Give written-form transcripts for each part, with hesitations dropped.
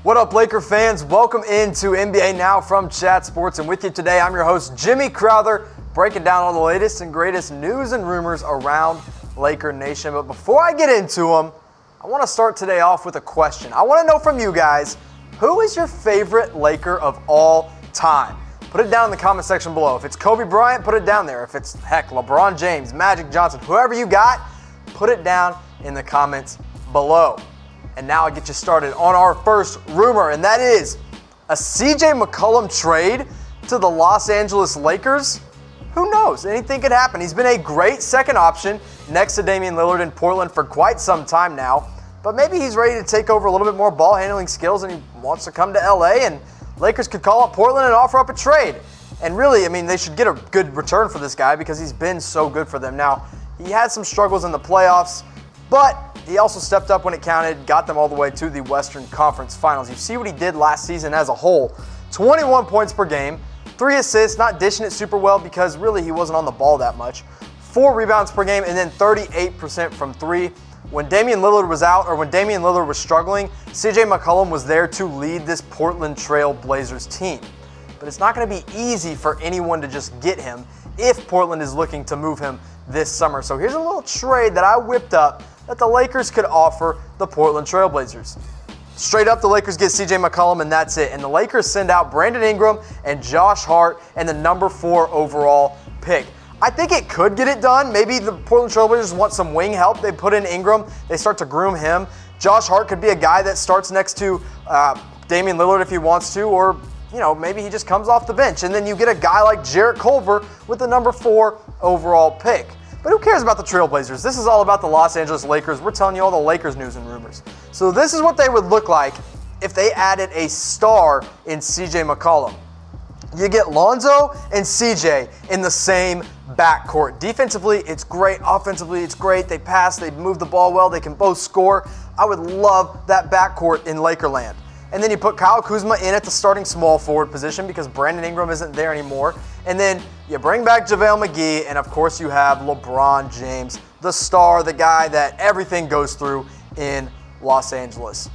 What up, Laker fans? Welcome into NBA Now from Chat Sports. And with you today, I'm your host, Jimmy Crowther, breaking down all the latest and greatest news and rumors around Laker Nation. But before I get into them, I want to start today off with a question. I want to know from you guys, who is your favorite Laker of all time? Put it down in the comment section below. If it's Kobe Bryant, put it down there. If it's, heck, LeBron James, Magic Johnson, whoever you got, put it down in the comments below. And now I get you started on our first rumor, and that is a CJ McCollum trade to the Los Angeles Lakers. Who knows? Anything could happen. He's been a great second option next to Damian Lillard in Portland for quite some time now. But maybe he's ready to take over a little bit more ball handling skills and he wants to come to LA, and Lakers could call up Portland and offer up a trade. And really, I mean, they should get a good return for this guy because he's been so good for them. Now, he had some struggles in the playoffs, but he also stepped up when it counted, got them all the way to the Western Conference Finals. You see what he did last season as a whole. 21 points per game, 3 assists, not dishing it super well because really he wasn't on the ball that much. 4 rebounds per game, and then 38% from 3. When Damian Lillard was out, or when Damian Lillard was struggling, CJ McCollum was there to lead this Portland Trail Blazers team. But it's not going to be easy for anyone to just get him if Portland is looking to move him this summer. So here's a little trade that I whipped up that the Lakers could offer the Portland Trail Blazers. Straight up, the Lakers get CJ McCollum, and that's it. And the Lakers send out Brandon Ingram and Josh Hart and the number 4 overall pick. I think it could get it done. Maybe the Portland Trail Blazers want some wing help. They put in Ingram. They start to groom him. Josh Hart could be a guy that starts next to Damian Lillard if he wants to, or maybe he just comes off the bench. And then you get a guy like Jarrett Culver with the number 4 overall pick. But who cares about the Trailblazers? This is all about the Los Angeles Lakers. We're telling you all the Lakers news and rumors. So this is what they would look like if they added a star in CJ McCollum. You get Lonzo and CJ in the same backcourt. Defensively, it's great. Offensively, it's great. They pass, they move the ball well, they can both score. I would love that backcourt in Lakerland. And then you put Kyle Kuzma in at the starting small forward position because Brandon Ingram isn't there anymore. And then you bring back JaVale McGee, and of course you have LeBron James, the star, the guy that everything goes through in Los Angeles.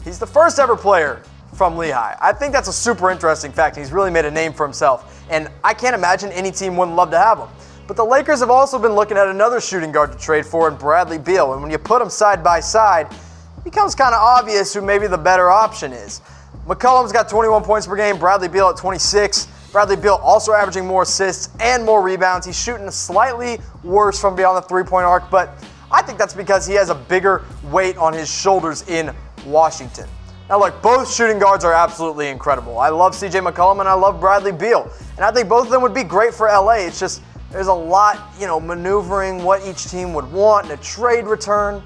He's the first ever player from Lehigh. I think that's a super interesting fact. He's really made a name for himself, and I can't imagine any team wouldn't love to have him. But the Lakers have also been looking at another shooting guard to trade for in Bradley Beal, and when you put them side by side, it becomes kind of obvious who maybe the better option is. McCollum's got 21 points per game, Bradley Beal at 26. Bradley Beal also averaging more assists and more rebounds. He's shooting slightly worse from beyond the three-point arc, but I think that's because he has a bigger weight on his shoulders in Washington. Now look, both shooting guards are absolutely incredible. I love CJ McCollum and I love Bradley Beal. And I think both of them would be great for LA. It's just there's a lot, maneuvering what each team would want in a trade return.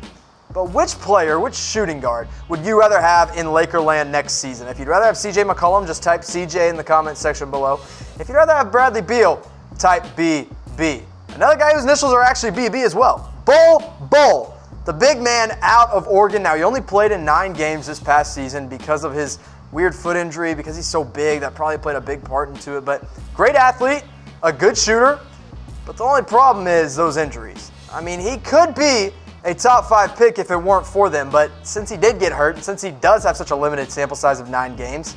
But which player, which shooting guard would you rather have in Lakerland next season? If you'd rather have CJ McCollum, just type CJ in the comment section below. If you'd rather have Bradley Beal, type BB. Another guy whose initials are actually BB as well, Bol Bol, the big man out of Oregon. Now, he only played in 9 games this past season because of his weird foot injury, because he's so big. That probably played a big part into it. But great athlete, a good shooter. But the only problem is those injuries. I mean, he could be a top 5 pick if it weren't for them, but since he did get hurt, and since he does have such a limited sample size of 9 games,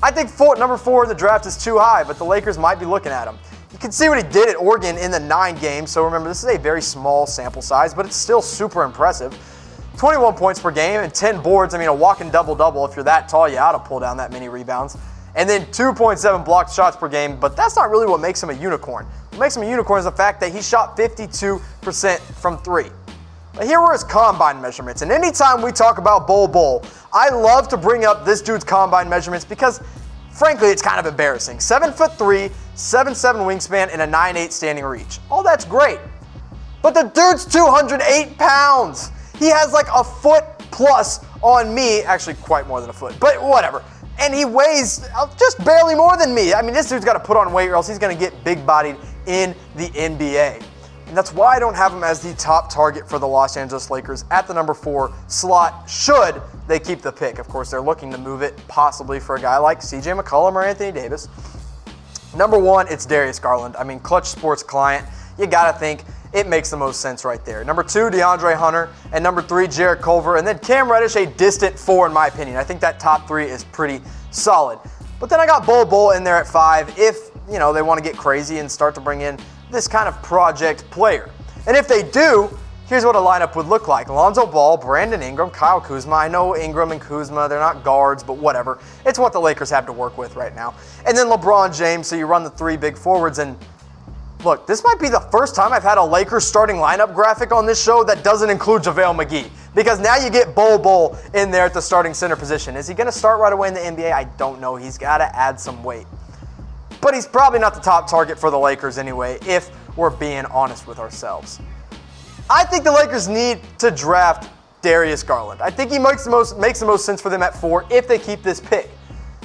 I think number 4 in the draft is too high, but the Lakers might be looking at him. You can see what he did at Oregon in the 9 games, so remember, this is a very small sample size, but it's still super impressive. 21 points per game and 10 boards. I mean, a walking double-double. If you're that tall, you ought to pull down that many rebounds. And then 2.7 blocked shots per game, but that's not really what makes him a unicorn. What makes him a unicorn is the fact that he shot 52% from 3. But here were his combine measurements, and anytime we talk about Bol Bol, I love to bring up this dude's combine measurements because, frankly, it's kind of embarrassing. 7'3", 7'7" wingspan, and a 9'8" standing reach. All that's great, but the dude's 208 pounds. He has like a foot plus on me, actually quite more than a foot, but whatever. And he weighs just barely more than me. I mean, this dude's got to put on weight or else he's going to get big-bodied in the NBA. And that's why I don't have him as the top target for the Los Angeles Lakers at the number 4 slot, should they keep the pick. Of course, they're looking to move it possibly for a guy like CJ McCollum or Anthony Davis. Number 1, it's Darius Garland. I mean, Clutch Sports client, you got to think it makes the most sense right there. Number 2, DeAndre Hunter, and number 3, Jarrett Culver, and then Cam Reddish, a distant 4 in my opinion. I think that top 3 is pretty solid. But then I got Bol Bol in there at 5 if, they want to get crazy and start to bring in this kind of project player. And if they do, here's what a lineup would look like. Lonzo Ball, Brandon Ingram, Kyle Kuzma. I know Ingram and Kuzma, they're not guards, but whatever. It's what the Lakers have to work with right now. And then LeBron James, so you run the 3 big forwards. And look, this might be the first time I've had a Lakers starting lineup graphic on this show that doesn't include JaVale McGee. Because now you get Bol Bol in there at the starting center position. Is he going to start right away in the NBA? I don't know. He's got to add some weight. But he's probably not the top target for the Lakers anyway, if we're being honest with ourselves. I think the Lakers need to draft Darius Garland. I think he makes the most sense for them at 4 if they keep this pick.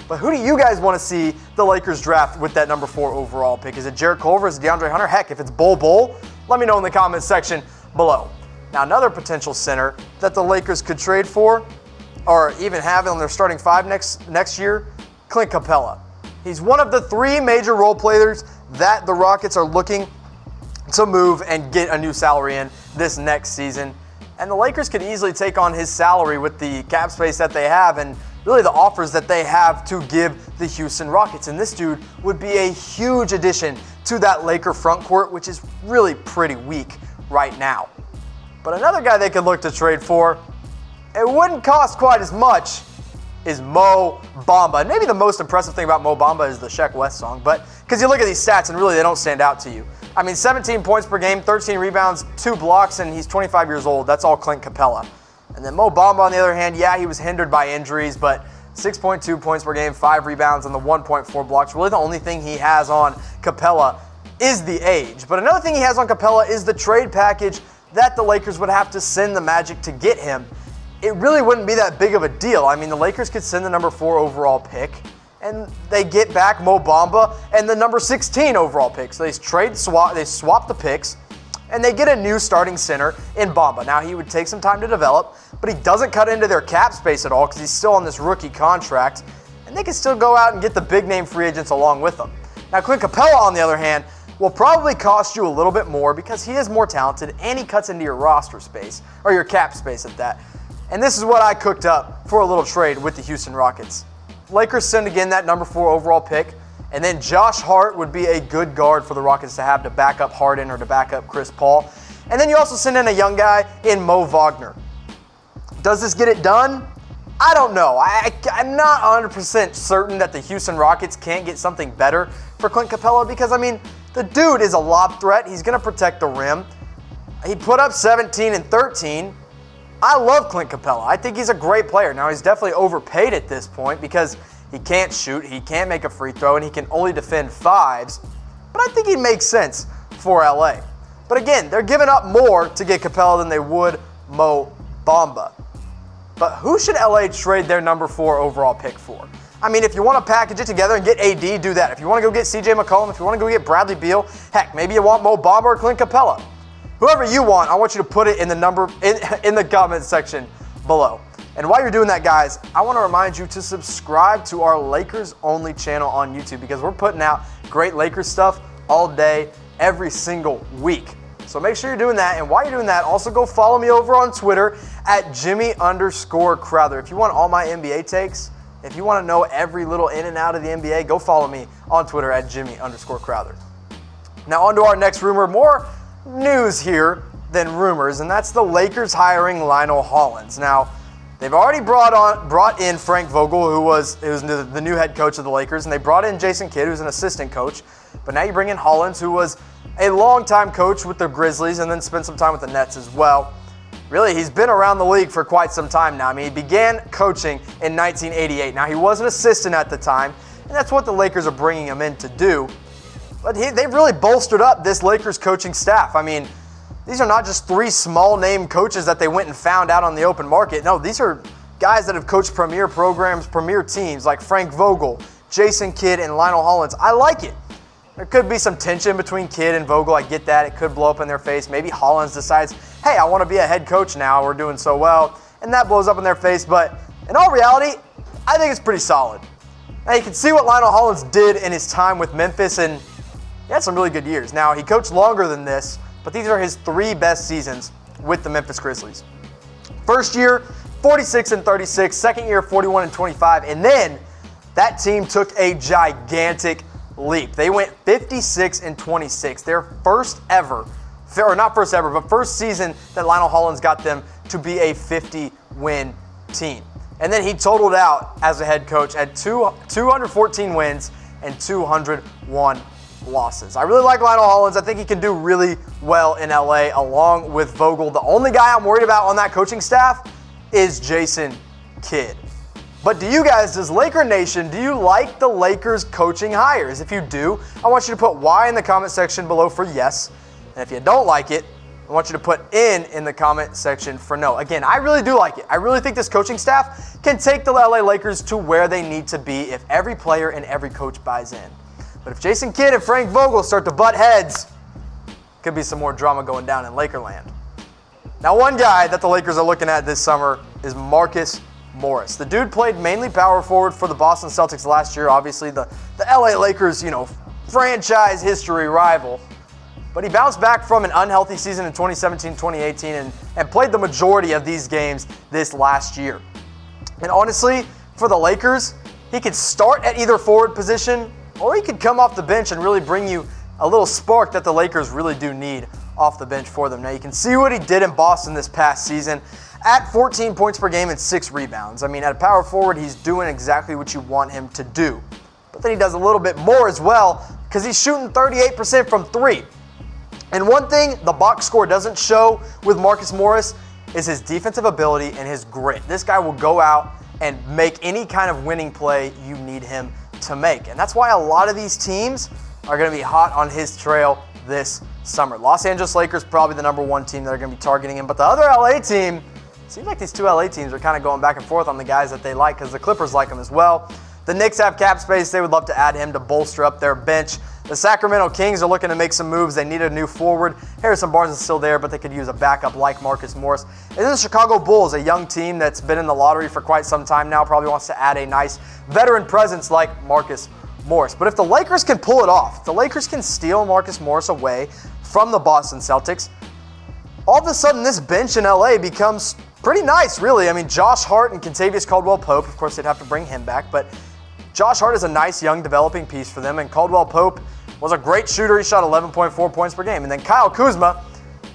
But who do you guys want to see the Lakers draft with that number 4 overall pick? Is it Jarrett Culver? Is it DeAndre Hunter? Heck, if it's Bol Bol, let me know in the comments section below. Now, another potential center that the Lakers could trade for, or even have on their starting 5 next year, Clint Capela. He's one of the 3 major role players that the Rockets are looking to move and get a new salary in this next season. And the Lakers could easily take on his salary with the cap space that they have and really the offers that they have to give the Houston Rockets. And this dude would be a huge addition to that Laker front court, which is really pretty weak right now. But another guy they could look to trade for, it wouldn't cost quite as much, is Mo Bamba. And maybe the most impressive thing about Mo Bamba is the Sheck West song, but because you look at these stats and really they don't stand out to you. I mean, 17 points per game, 13 rebounds, 2 blocks, and he's 25 years old. That's all Clint Capela. And then Mo Bamba, on the other hand, yeah, he was hindered by injuries, but 6.2 points per game, 5 rebounds, and the 1.4 blocks. Really the only thing he has on Capela is the age. But another thing he has on Capela is the trade package that the Lakers would have to send the Magic to get him. It really wouldn't be that big of a deal. I mean, the Lakers could send the number 4 overall pick, and they get back Mo Bamba and the number 16 overall pick. So they swap the picks, and they get a new starting center in Bamba. Now, he would take some time to develop, but he doesn't cut into their cap space at all because he's still on this rookie contract, and they can still go out and get the big-name free agents along with them. Now, Clint Capela, on the other hand, will probably cost you a little bit more because he is more talented, and he cuts into your roster space, or your cap space at that. And this is what I cooked up for a little trade with the Houston Rockets. Lakers send again that number 4 overall pick, and then Josh Hart would be a good guard for the Rockets to have to back up Harden or to back up Chris Paul. And then you also send in a young guy in Mo Wagner. Does this get it done? I don't know. I'm not 100% certain that the Houston Rockets can't get something better for Clint Capela because, I mean, the dude is a lob threat. He's going to protect the rim. He put up 17 and 13. I love Clint Capela. I think he's a great player. Now, he's definitely overpaid at this point because he can't shoot, he can't make a free throw, and he can only defend 5s. But I think he makes sense for LA. But again, they're giving up more to get Capela than they would Mo Bamba. But who should LA trade their number 4 overall pick for? I mean, if you want to package it together and get AD, do that. If you want to go get CJ McCollum, if you want to go get Bradley Beal, heck, maybe you want Mo Bamba or Clint Capela. Whoever you want, I want you to put it in the comment section below. And while you're doing that, guys, I want to remind you to subscribe to our Lakers Only channel on YouTube because we're putting out great Lakers stuff all day, every single week. So make sure you're doing that. And while you're doing that, also go follow me over on Twitter at Jimmy_Crowther. If you want all my NBA takes, if you want to know every little in and out of the NBA, go follow me on Twitter at Jimmy_Crowther. Now on to our next rumor. More news here than rumors, and that's the Lakers hiring Lionel Hollins. Now, they've already brought in Frank Vogel, who was the new head coach of the Lakers, and they brought in Jason Kidd, who's an assistant coach. But now you bring in Hollins, who was a longtime coach with the Grizzlies and then spent some time with the Nets as well. Really, he's been around the league for quite some time now. I mean, he began coaching in 1988. Now, he was an assistant at the time, and that's what the Lakers are bringing him in to do. But they've really bolstered up this Lakers coaching staff. I mean, these are not just 3 small-name coaches that they went and found out on the open market. No, these are guys that have coached premier programs, premier teams like Frank Vogel, Jason Kidd, and Lionel Hollins. I like it. There could be some tension between Kidd and Vogel. I get that. It could blow up in their face. Maybe Hollins decides, hey, I want to be a head coach now. We're doing so well. And that blows up in their face. But in all reality, I think it's pretty solid. Now, you can see what Lionel Hollins did in his time with Memphis, and he had some really good years. Now, he coached longer than this but these are his 3 best seasons with the Memphis Grizzlies. First year, 46-36. Second year, 41-25. And then that team took a gigantic leap. They went 56-26. Their first ever, or not first ever, but first season that Lionel Hollins got them to be a 50-win team. And then he totaled out as a head coach at 214 wins and 201 losses. I really like Lionel Hollins. I think he can do really well in LA along with Vogel. The only guy I'm worried about on that coaching staff is Jason Kidd. But do you guys, does Laker Nation, do you like the Lakers coaching hires? If you do, I want you to put Y in the comment section below for yes. And if you don't like it, I want you to put in the comment section for no. Again, I really do like it. I really think this coaching staff can take the LA Lakers to where they need to be if every player and every coach buys in. But if Jason Kidd and Frank Vogel start to butt heads, could be some more drama going down in Lakerland. Now, one guy that the Lakers are looking at this summer is Marcus Morris. The dude played mainly power forward for the Boston Celtics last year, obviously the LA Lakers, franchise history rival. But he bounced back from an unhealthy season in 2017-2018 and played the majority of these games this last year. And honestly, for the Lakers, he could start at either forward position or he could come off the bench and really bring you a little spark that the Lakers really do need off the bench for them. Now, you can see what he did in Boston this past season at 14 points per game and 6 rebounds. I mean, at a power forward, he's doing exactly what you want him to do. But then he does a little bit more as well because he's shooting 38% from 3. And one thing the box score doesn't show with Marcus Morris is his defensive ability and his grit. This guy will go out and make any kind of winning play you need him to make. And that's why a lot of these teams are going to be hot on his trail this summer. Los Angeles Lakers probably the number 1 team that are going to be targeting him. But the other LA team, seems like these 2 LA teams are kind of going back and forth on the guys that they like because the Clippers like him as well. The Knicks have cap space. They would love to add him to bolster up their bench. The Sacramento Kings are looking to make some moves. They need a new forward. Harrison Barnes is still there, but they could use a backup like Marcus Morris. And then the Chicago Bulls, a young team that's been in the lottery for quite some time now, probably wants to add a nice veteran presence like Marcus Morris. But if the Lakers can pull it off, if the Lakers can steal Marcus Morris away from the Boston Celtics, all of a sudden this bench in LA becomes pretty nice, really. I mean, Josh Hart and Kentavious Caldwell-Pope, of course, they'd have to bring him back, but Josh Hart is a nice young developing piece for them, and Caldwell-Pope was a great shooter. He shot 11.4 points per game. And then Kyle Kuzma,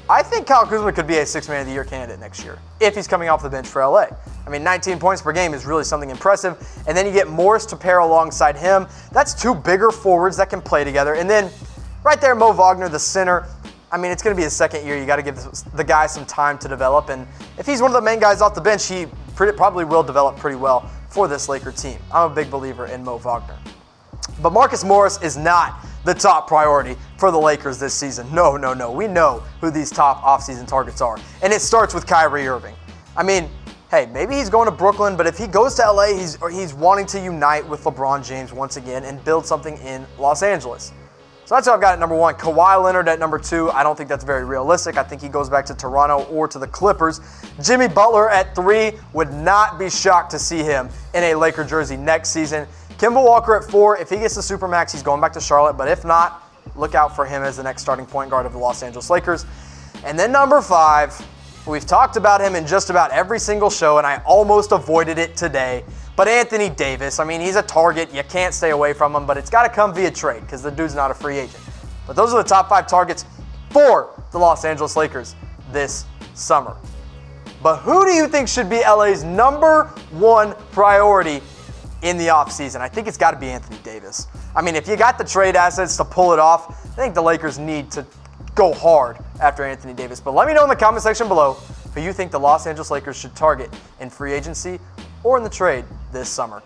I think Kyle Kuzma could be a 6th Man of the Year candidate next year if he's coming off the bench for LA. I mean, 19 points per game is really something impressive. And then you get Morris to pair alongside him. That's 2 bigger forwards that can play together. And then right there, Mo Wagner, the center. I mean, it's going to be his 2nd year. You got to give the guy some time to develop. And if he's one of the main guys off the bench, he probably will develop pretty well for this Laker team. I'm a big believer in Mo Wagner. But Marcus Morris is not the top priority for the Lakers this season. No. We know who these top offseason targets are. And it starts with Kyrie Irving. I mean, hey, maybe he's going to Brooklyn, but if he goes to LA, he's wanting to unite with LeBron James once again and build something in Los Angeles. So that's who I've got at number 1. Kawhi Leonard at number 2. I don't think that's very realistic. I think he goes back to Toronto or to the Clippers. Jimmy Butler at 3. Would not be shocked to see him in a Laker jersey next season. Kemba Walker at 4. If he gets the Supermax, he's going back to Charlotte. But if not, look out for him as the next starting point guard of the Los Angeles Lakers. And then number 5. We've talked about him in just about every single show, and I almost avoided it today. But Anthony Davis, I mean, he's a target. You can't stay away from him, but it's got to come via trade because the dude's not a free agent. But those are the top 5 targets for the Los Angeles Lakers this summer. But who do you think should be LA's number 1 priority in the offseason? I think it's got to be Anthony Davis. I mean, if you got the trade assets to pull it off, I think the Lakers need to go hard after Anthony Davis. But let me know in the comment section below who you think the Los Angeles Lakers should target in free agency or in the trade this summer.